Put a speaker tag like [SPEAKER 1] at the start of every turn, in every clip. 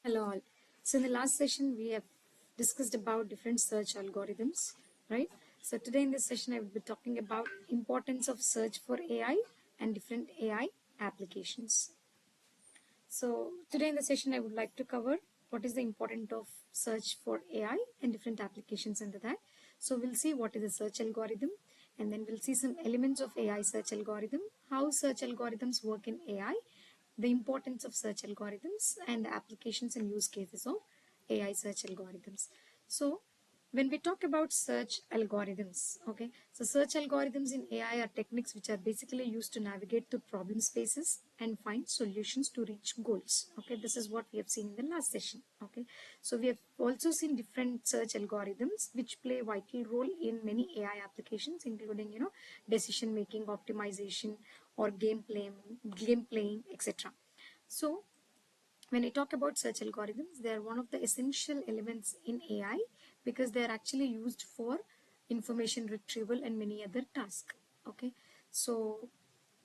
[SPEAKER 1] Hello all. So in the last session we have discussed about different search algorithms, right? So today in this session I will be talking about importance of search for AI and different AI applications. So today in the session I would like to cover what is the importance of search for AI and different applications under that. So we'll see what is a search algorithm, and then we'll see some elements of AI search algorithm, how search algorithms work in AI, the importance of search algorithms, and the applications and use cases of AI search algorithms. So when we talk about search algorithms, okay, so search algorithms in AI are techniques which are basically used to navigate through problem spaces and find solutions to reach goals. Okay, this is what we have seen in the last session. Okay, so we have also seen different search algorithms which play a vital role in many AI applications, including decision making, optimization, or game playing, etc. So when I talk about search algorithms, they are one of the essential elements in AI because they are actually used for information retrieval and many other tasks. Okay, so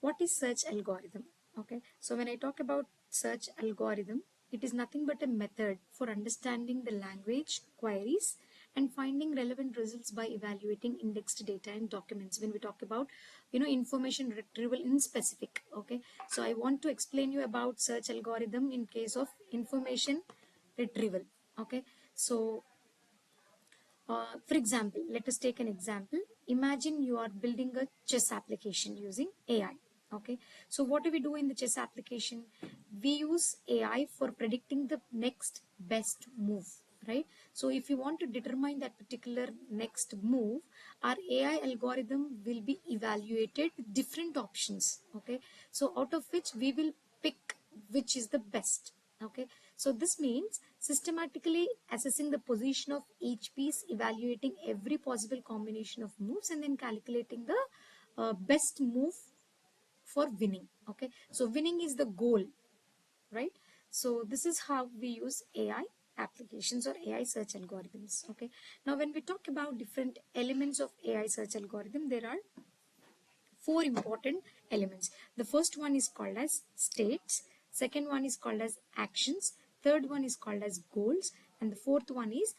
[SPEAKER 1] what is search algorithm? Okay, so when I talk about search algorithm, it is nothing but a method for understanding the language queries and finding relevant results by evaluating indexed data and documents. When we talk about information retrieval in specific, okay, so I want to explain you about search algorithm in case of information retrieval. Okay, so for example, let us take an example. Imagine you are building a chess application using AI. Okay, so what do we do in the chess application? We use AI for predicting the next best move, right? So if you want to determine that particular next move, our AI algorithm will be evaluated with different options. Okay, so out of which we will pick which is the best. Okay, so this means systematically assessing the position of each piece, evaluating every possible combination of moves, and then calculating the best move for winning. Okay, so winning is the goal, right? So this is how we use AI applications or AI search algorithms. Okay, now when we talk about different elements of AI search algorithm, there are four important elements. The first one is called as states, second one is called as actions, third one is called as goals, and the fourth one is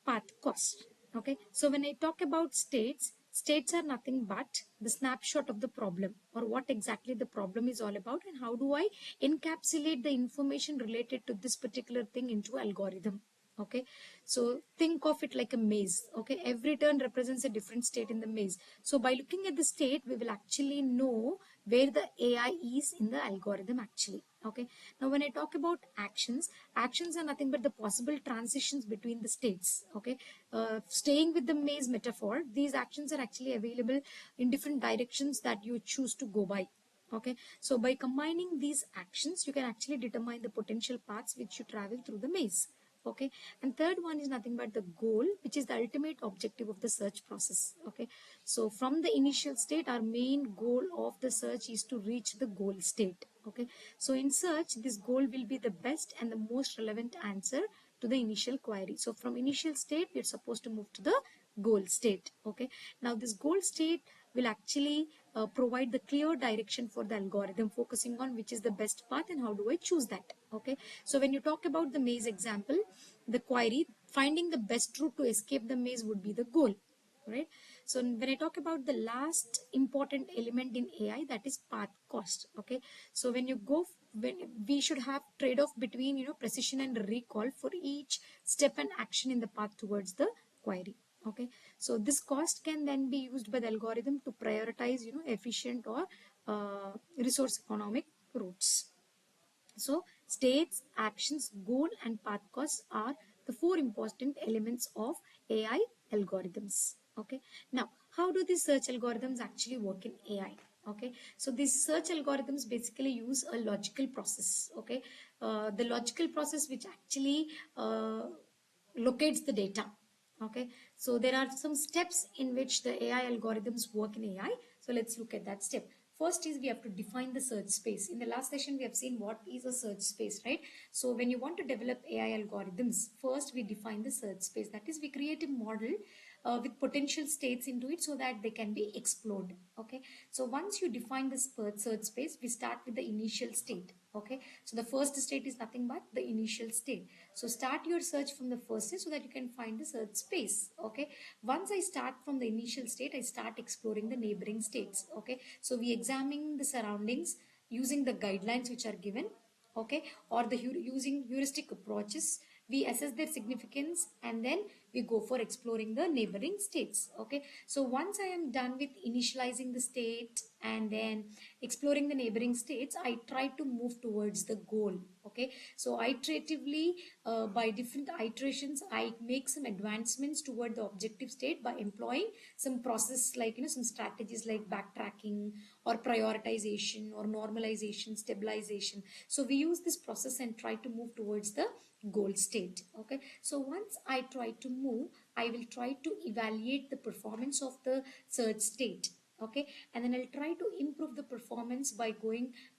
[SPEAKER 1] path cost. Okay, so when I talk about states, states are nothing but the snapshot of the problem, or what exactly the problem is all about, and how do I encapsulate the information related to this particular thing into algorithm. Okay, so think of it like a maze. Okay, every turn represents a different state in the maze. So by looking at the state, we will actually know where the AI is in the algorithm actually. Okay, now when I talk about actions, actions are nothing but the possible transitions between the states. Okay, staying with the maze metaphor, these actions are actually available in different directions that you choose to go by. Okay, so by combining these actions, you can actually determine the potential paths which you travel through the maze. Okay, and third one is nothing but the goal, which is the ultimate objective of the search process. Okay, so from the initial state, our main goal of the search is to reach the goal state. Okay, so in search, this goal will be the best and the most relevant answer to the initial query. So from initial state, we're supposed to move to the goal state. Okay, now this goal state will actually provide the clear direction for the algorithm, focusing on which is the best path and how do I choose that. Okay, so when you talk about the maze example, the query, finding the best route to escape the maze would be the goal, right? So when I talk about the last important element in AI, that is path cost. Okay, so when you go, when we should have trade-off between precision and recall for each step and action in the path towards the query. Okay, so this cost can then be used by the algorithm to prioritize efficient or resource economic routes. So states, actions, goal, and path costs are the four important elements of AI algorithms. Okay, now how do these search algorithms actually work in AI? Okay, so these search algorithms basically use a logical process. Okay, the logical process which actually locates the data. Okay, so there are some steps in which the AI algorithms work in AI. So let's look at that step. First is we have to define the search space. In the last session, we have seen what is a search space, right? So when you want to develop AI algorithms, first we define the search space. That is, we create a model with potential states into it so that they can be explored. Okay, so once you define the search space, we start with the initial state. Okay, so the first state is nothing but the initial state. So start your search from the first state so that you can find the search space. Okay, once I start from the initial state, I start exploring the neighboring states. Okay, so we examine the surroundings using the guidelines which are given. Okay, or the using heuristic approaches, we assess their significance and then we go for exploring the neighboring states. Okay, so once I am done with initializing the state and then exploring the neighboring states, I try to move towards the goal. Okay, so iteratively, by different iterations, I make some advancements toward the objective state by employing some process, like some strategies like backtracking or prioritization or normalization, stabilization. So we use this process and try to move towards the goal state. Okay, so once I try to move, I will try to evaluate the performance of the search state. Okay, and then I'll try to improve the performance by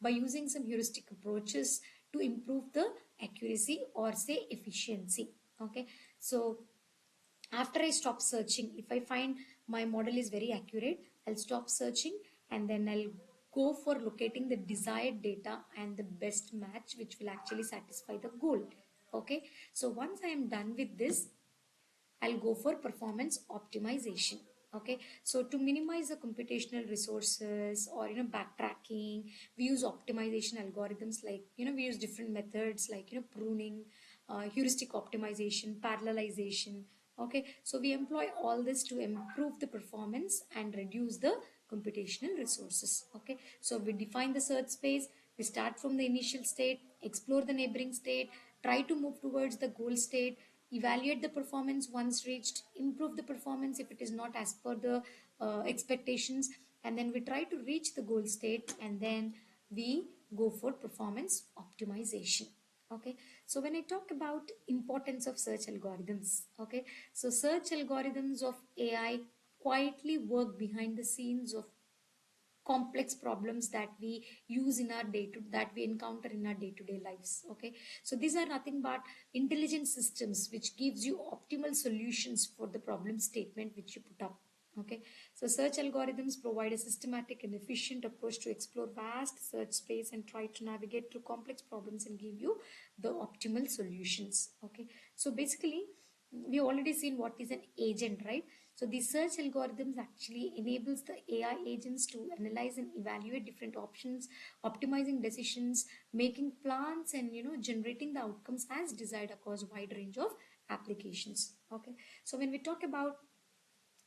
[SPEAKER 1] using some heuristic approaches to improve the accuracy or say efficiency. Okay, so after I stop searching, if I find my model is very accurate, I'll stop searching and then I'll go for locating the desired data and the best match which will actually satisfy the goal. Okay, so once I am done with this, I'll go for performance optimization. Okay, so to minimize the computational resources or backtracking, we use optimization algorithms like we use different methods like pruning, heuristic optimization, parallelization. Okay, so we employ all this to improve the performance and reduce the computational resources. Okay, so we define the search space, we start from the initial state, explore the neighboring state, try to move towards the goal state, evaluate the performance once reached, improve the performance if it is not as per the expectations, and then we try to reach the goal state and then we go for performance optimization. Okay, so when I talk about importance of search algorithms, okay, so search algorithms of AI quietly work behind the scenes of complex problems that we use in our that we encounter in our day-to-day lives. Okay, so these are nothing but intelligent systems which gives you optimal solutions for the problem statement which you put up. Okay, so search algorithms provide a systematic and efficient approach to explore vast search space and try to navigate through complex problems and give you the optimal solutions. Okay, so basically we already seen what is an agent, right? So the search algorithms actually enables the AI agents to analyze and evaluate different options, optimizing decisions, making plans, and generating the outcomes as desired across a wide range of applications. Okay, so when we talk about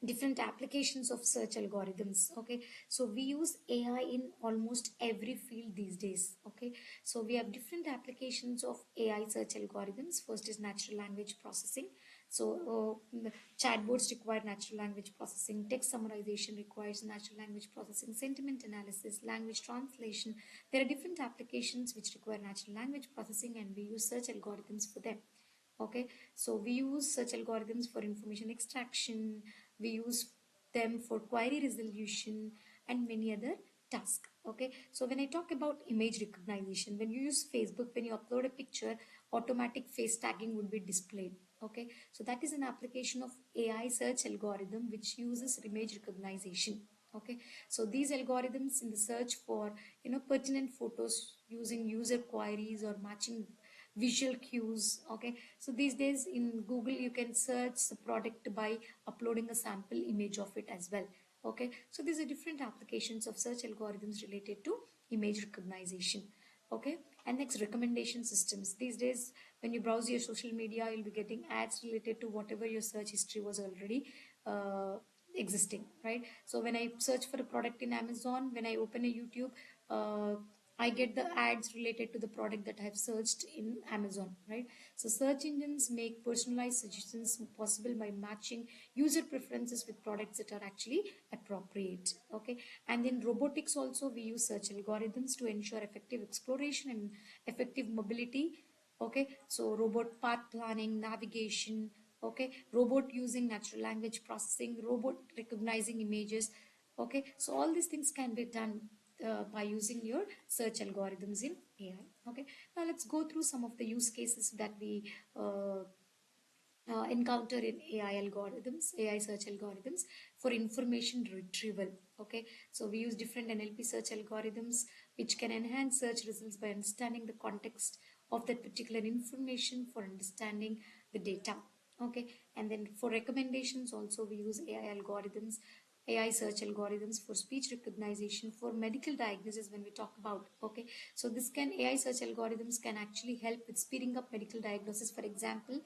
[SPEAKER 1] different applications of search algorithms, okay, so we use AI in almost every field these days. Okay, so we have different applications of AI search algorithms. First is natural language processing. So chatbots require natural language processing, text summarization requires natural language processing, sentiment analysis, language translation. There are different applications which require natural language processing and we use search algorithms for them. Okay, so we use search algorithms for information extraction, we use them for query resolution and many other tasks. Okay, so when I talk about image recognition, when you use Facebook, when you upload a picture, automatic face tagging would be displayed. Okay, so that is an application of AI search algorithm which uses image recognition. Okay, so these algorithms in the search for pertinent photos using user queries or matching visual cues. Okay, so these days in Google you can search the product by uploading a sample image of it as well. Okay, so these are different applications of search algorithms related to image recognition. Okay, and next, recommendation systems. These days when you browse your social media, you'll be getting ads related to whatever your search history was already existing, right? So when I search for a product in Amazon, when I open a YouTube, I get the ads related to the product that I have searched in Amazon, right? So search engines make personalized suggestions possible by matching user preferences with products that are actually appropriate. Okay, and in robotics also we use search algorithms to ensure effective exploration and effective mobility. Okay, so robot path planning, navigation. Okay, robot using natural language processing, robot recognizing images. Okay, so all these things can be done by using your search algorithms in AI. Okay, now let's go through some of the use cases that we encounter in AI algorithms, AI search algorithms for information retrieval. Okay, so we use different NLP search algorithms which can enhance search results by understanding the context of that particular information for understanding the data. Okay, and then for recommendations also we use AI algorithms, AI search algorithms for speech recognition for medical diagnosis when we talk about. Okay, so this can AI search algorithms can actually help with speeding up medical diagnosis. For example,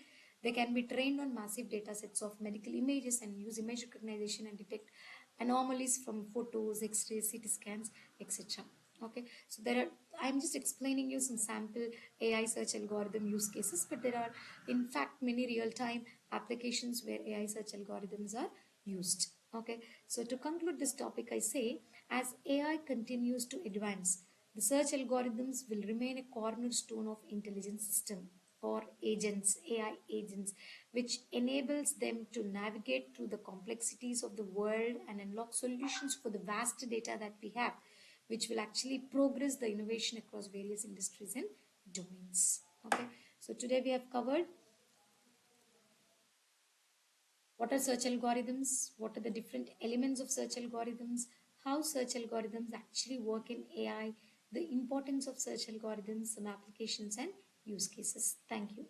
[SPEAKER 1] they can be trained on massive data sets of medical images and use image recognition and detect anomalies from photos, x-rays, CT scans, etc. Okay, so there are, I'm just explaining you some sample AI search algorithm use cases, but there are in fact many real-time applications where AI search algorithms are used. Okay, so to conclude this topic, I say as AI continues to advance, the search algorithms will remain a cornerstone of intelligent system or agents, AI agents, which enables them to navigate through the complexities of the world and unlock solutions for the vast data that we have, which will actually progress the innovation across various industries and domains. Okay, so today we have covered what are search algorithms, what are the different elements of search algorithms, how search algorithms actually work in AI, the importance of search algorithms, some applications and use cases. Thank you.